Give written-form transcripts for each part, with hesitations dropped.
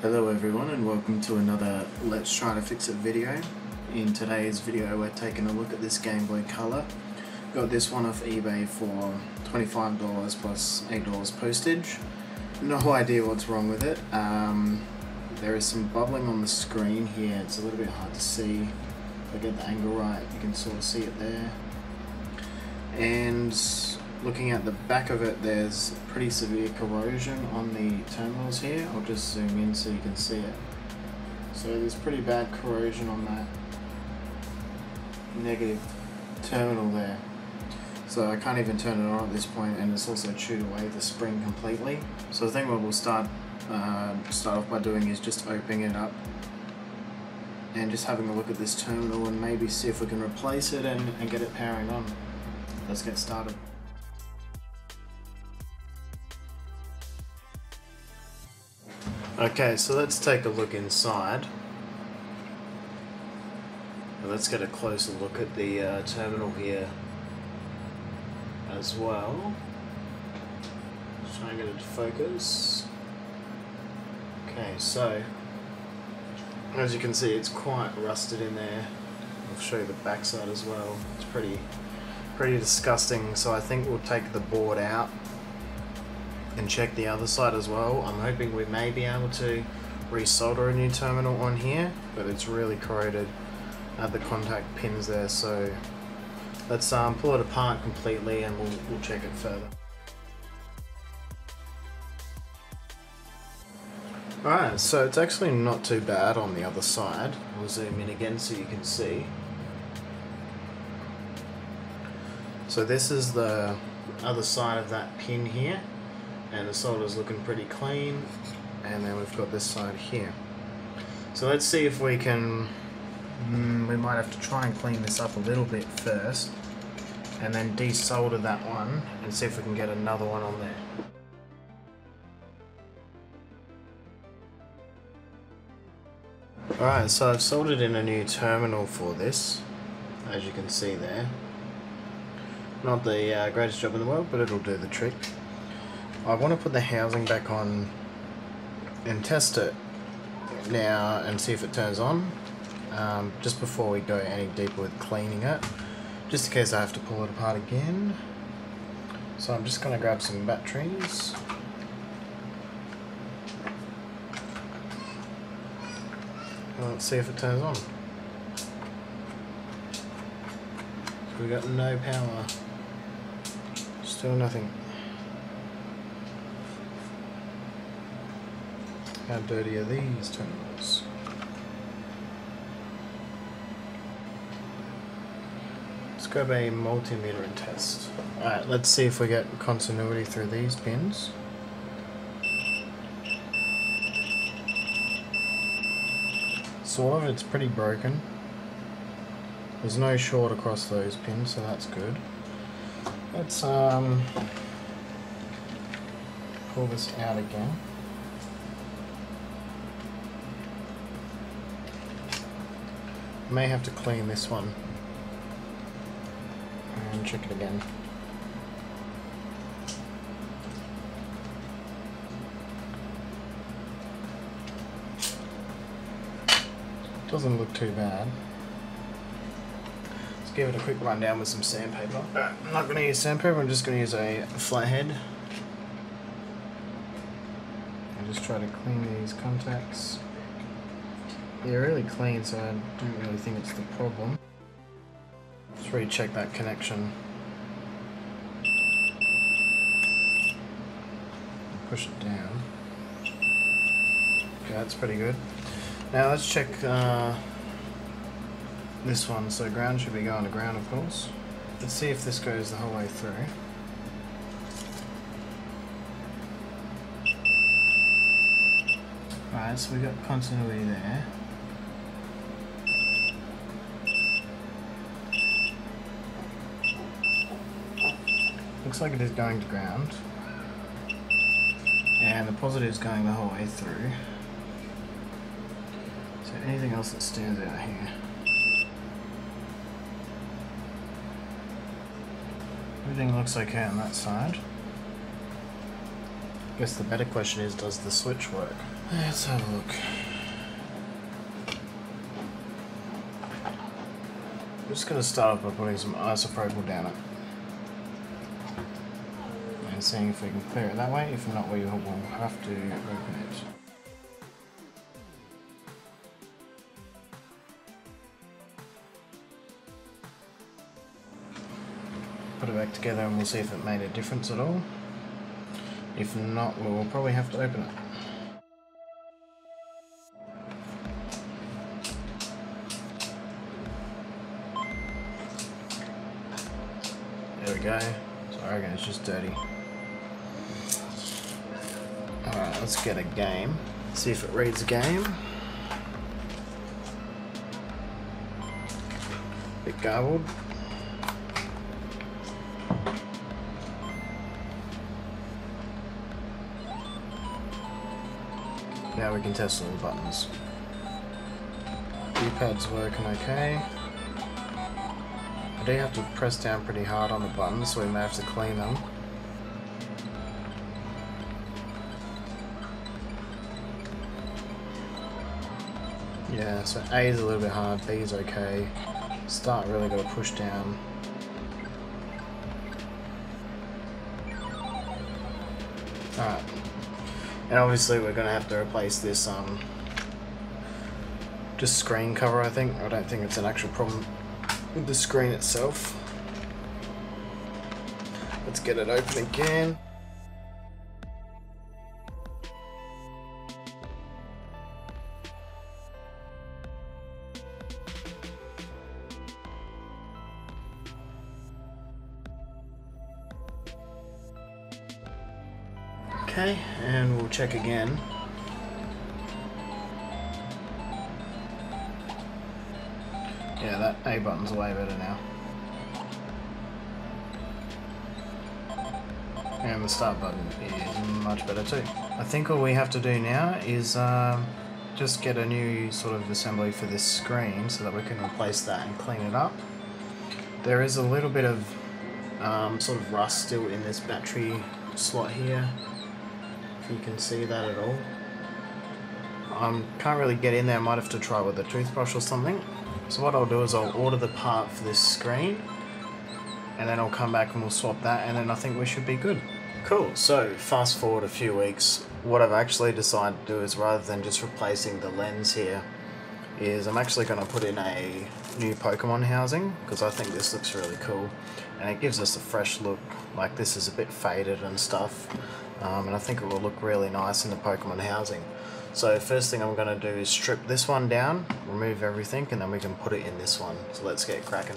Hello everyone and welcome to another Let's Try to Fix It video. In today's video we're taking a look at this Game Boy Color. Got this one off eBay for $25 plus $8 postage. No idea what's wrong with it. There is some bubbling on the screen here. It's a little bit hard to see. If I get the angle right, you can sort of see it there. And looking at the back of it, there's pretty severe corrosion on the terminals here. I'll just zoom in so you can see it. So there's pretty bad corrosion on that negative terminal there. So I can't even turn it on at this point, and it's also chewed away the spring completely. So the thing what we'll start off by doing is just opening it up and just having a look at this terminal and maybe see if we can replace it and get it powering on. Let's get started. Okay, so let's take a look inside. Let's get a closer look at the terminal here as well. Let's try and get it to focus. Okay, so as you can see, it's quite rusted in there. I'll show you the backside as well. It's pretty disgusting. So I think we'll take the board out and check the other side as well. I'm hoping we may be able to resolder a new terminal on here, but it's really corroded at the contact pins there. So let's pull it apart completely and we'll check it further. Alright, so it's actually not too bad on the other side. We'll zoom in again so you can see. So this is the other side of that pin here, and the solder's looking pretty clean, and then we've got this side here. So let's see if we can, we might have to try and clean this up a little bit first, and then desolder that one, and see if we can get another one on there. Alright, so I've soldered in a new terminal for this, as you can see there. Not the greatest job in the world, but it'll do the trick. I want to put the housing back on and test it now and see if it turns on, just before we go any deeper with cleaning it, just in case I have to pull it apart again. So I'm just going to grab some batteries. Let's see if it turns on. So we got no power. Still nothing. How dirty are these terminals? Let's grab a multimeter and test. Alright, let's see if we get continuity through these pins. Sort of, it's pretty broken. There's no short across those pins, so that's good. Let's pull this out again. May have to clean this one and check it again. Doesn't look too bad. Let's give it a quick rundown with some sandpaper. I'm not going to use sandpaper, I'm just going to use a flathead. And just try to clean these contacts. They're really clean, so I don't really think it's the problem. Let's recheck that connection. Push it down. Okay, that's pretty good. Now let's check this one. So ground should be going to ground, of course. Let's see if this goes the whole way through. Alright, so we got continuity there. Looks like it is going to ground. And the positive is going the whole way through. So anything else that stands out here? Everything looks okay on that side. guess the better question is, does the switch work? Let's have a look. I'm just going to start off by putting some isopropyl down it. And seeing if we can clear it that way. If not, we will have to open it. Put it back together and we'll see if it made a difference at all. If not, we'll probably have to open it. There we go. So I reckon it's just dirty. Alright, let's get a game. See if it reads a game. Bit garbled. Now we can test all the buttons. D-pad's working okay. I do have to press down pretty hard on the buttons, so we may have to clean them. Yeah, so A is a little bit hard, B is okay. Start really got to push down. Alright. And obviously we're going to have to replace this just screen cover, I think. I don't think it's an actual problem with the screen itself. Let's get it open again. Okay, and we'll check again. Yeah, that A button's way better now. And the start button is much better too. I think all we have to do now is just get a new sort of assembly for this screen so that we can replace that and clean it up. There is a little bit of sort of rust still in this battery slot here. You can see that at all. Can't really get in there, I might have to try with a toothbrush or something. So what I'll do is I'll order the part for this screen and then I'll come back and we'll swap that and then I think we should be good. Cool, so fast forward a few weeks, what I've actually decided to do is rather than just replacing the lens here is I'm actually going to put in a new Pokemon housing because I think this looks really cool and it gives us a fresh look. Like this is a bit faded and stuff. And I think it will look really nice in the Pokemon housing. So first thing I'm going to do is strip this one down, remove everything, and then we can put it in this one. So let's get cracking.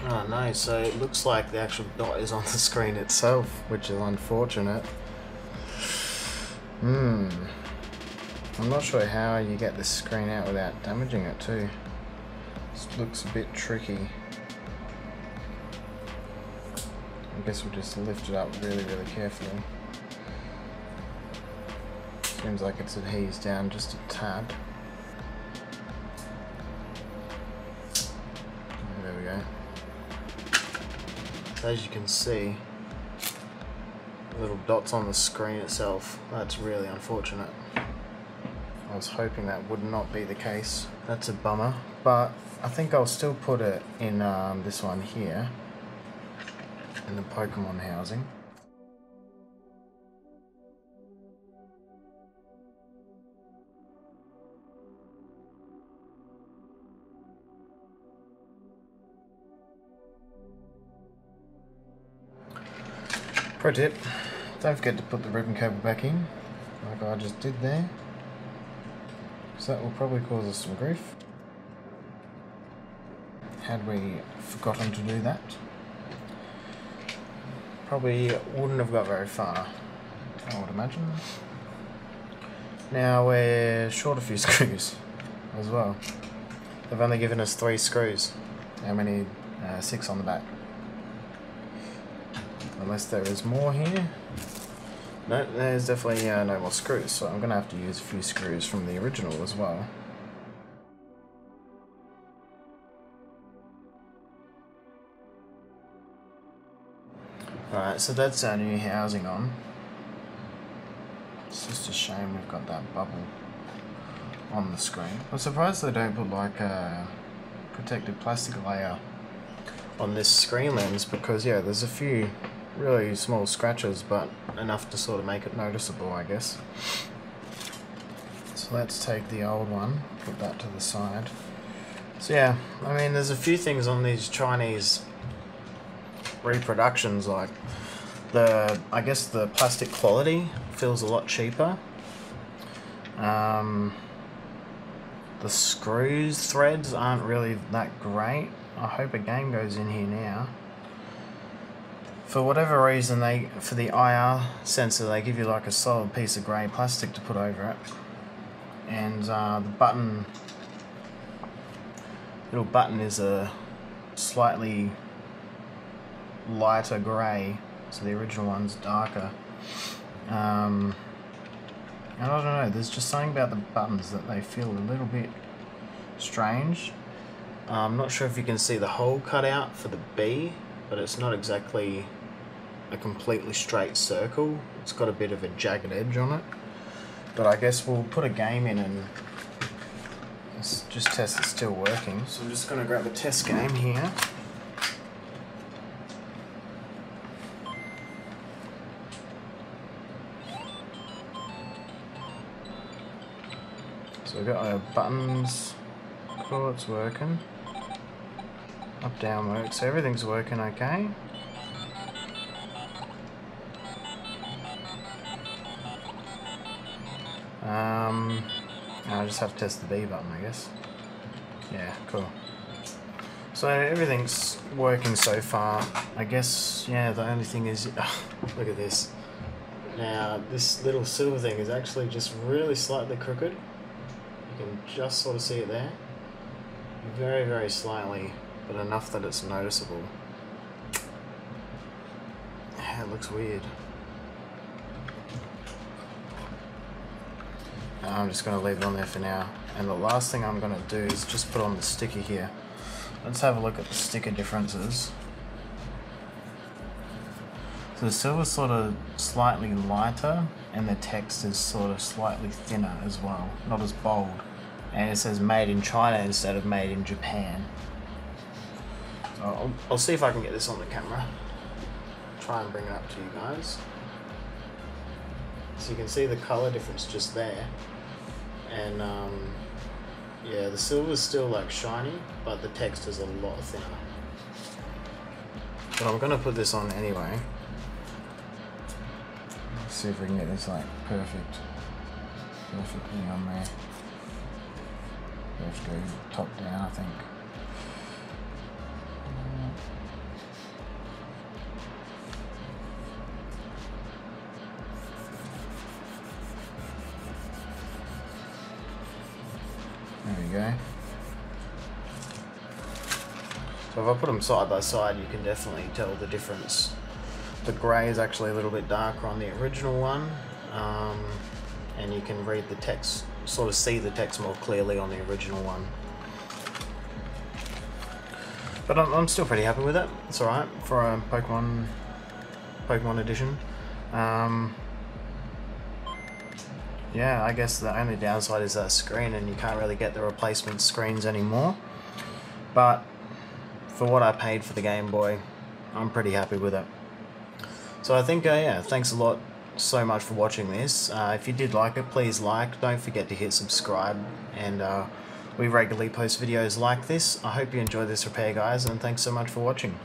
Oh no, so it looks like the actual dot is on the screen itself, which is unfortunate. I'm not sure how you get this screen out without damaging it too. This looks a bit tricky. I guess we'll just lift it up really, really carefully. Seems like it's adhesed down just a tad. There we go. As you can see, little dots on the screen itself. That's really unfortunate. I was hoping that would not be the case. That's a bummer, but I think I'll still put it in this one here, in the Pokemon housing. Pro tip, don't forget to put the ribbon cable back in, like I just did there, because that will probably cause us some grief, had we forgotten to do that. Probably wouldn't have got very far, I would imagine. Now we're short a few screws as well. They've only given us 3 screws, and we need 6 on the back. Unless there is more here. No, there's definitely no more screws, so I'm going to have to use a few screws from the original as well. Alright, so that's our new housing on. It's just a shame we've got that bubble on the screen. I'm surprised they don't put like a protective plastic layer on this screen lens, because yeah, there's a few really small scratches, but enough to sort of make it noticeable, I guess. So let's take the old one, put that to the side. So yeah, I mean, there's a few things on these Chinese reproductions, like I guess the plastic quality feels a lot cheaper. The screws, threads aren't really that great. I hope a game goes in here now. For whatever reason, for the IR sensor, they give you like a solid piece of grey plastic to put over it. And the little button is a slightly lighter grey, so the original one's darker. And I don't know, there's just something about the buttons that they feel a little bit strange. I'm not sure if you can see the hole cut out for the B, but it's not exactly a completely straight circle. It's got a bit of a jagged edge on it. But I guess we'll put a game in and just test it's still working. So I'm just going to grab a test game here. So we've got our buttons. Cool, it's working. Up, down works. So everything's working okay. I just have to test the B button, I guess. Yeah, cool. So everything's working so far. I guess, yeah, the only thing is, look at this. Now, this little silver thing is actually just really slightly crooked. You can just sort of see it there. Very, very slightly, but enough that it's noticeable. Yeah, it looks weird. I'm just going to leave it on there for now. And the last thing I'm going to do is just put on the sticker here. Let's have a look at the sticker differences. So the silver's sort of slightly lighter, and the text is sort of slightly thinner as well, not as bold. And it says made in China instead of made in Japan. So I'll see if I can get this on the camera. Try and bring it up to you guys. So you can see the color difference just there. And yeah, the silver's still like shiny, but the text is a lot thinner. But I'm gonna put this on anyway. Let's see if we can get this like perfectly on there. We have to go top down, I think. There we go. So if I put them side by side, you can definitely tell the difference. The grey is actually a little bit darker on the original one, and you can read the text, sort of see the text more clearly on the original one. But I'm still pretty happy with it. It's alright for a Pokemon edition. Yeah, I guess the only downside is that screen, and you can't really get the replacement screens anymore. But for what I paid for the Game Boy, I'm pretty happy with it. So I think, yeah, thanks a lot so much for watching this. If you did like it, please like. Don't forget to hit subscribe, and we regularly post videos like this. I hope you enjoy this repair, guys, and thanks so much for watching.